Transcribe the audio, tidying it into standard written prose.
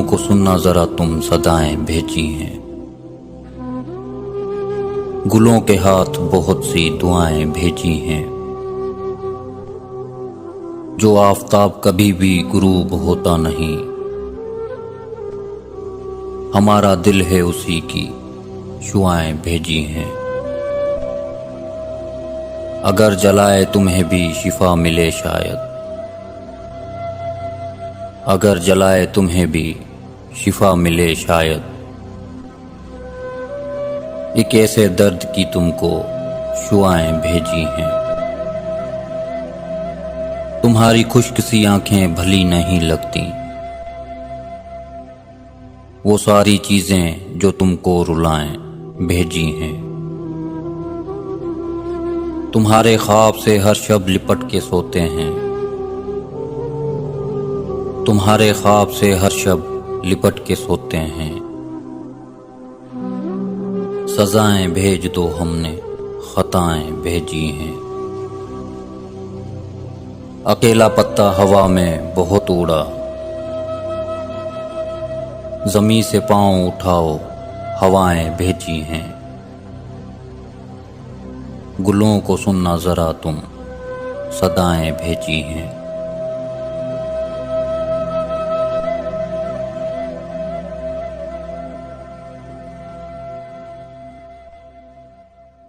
کو سننا ذرا تم صدائیں بھیجی ہیں، گلوں کے ہاتھ بہت سی دعائیں بھیجی ہیں، جو آفتاب کبھی بھی غروب ہوتا نہیں، ہمارا دل ہے اسی کی شعائیں بھیجی ہیں۔ اگر جلائے تمہیں بھی شفا ملے شاید، اگر جلائے تمہیں بھی شفا ملے شاید، ایک ایسے درد کی تم کو شعائیں بھیجی ہیں۔ تمہاری خشک سی آنکھیں بھلی نہیں لگتی، وہ ساری چیزیں جو تم کو رلائیں بھیجی ہیں۔ تمہارے خواب سے ہر شب لپٹ کے سوتے ہیں، تمہارے خواب سے ہر شب لپٹ کے سوتے ہیں۔ سزائیں بھیج دو ہم نے خطائیں بھیجی ہیں۔ اکیلا پتا ہوا میں بہت اڑا، زمیں سے پاؤں اٹھاؤ ہوائیں بھیجی ہیں۔ گلوں کو سننا ذرا تم صدائیں بھیجی ہیں۔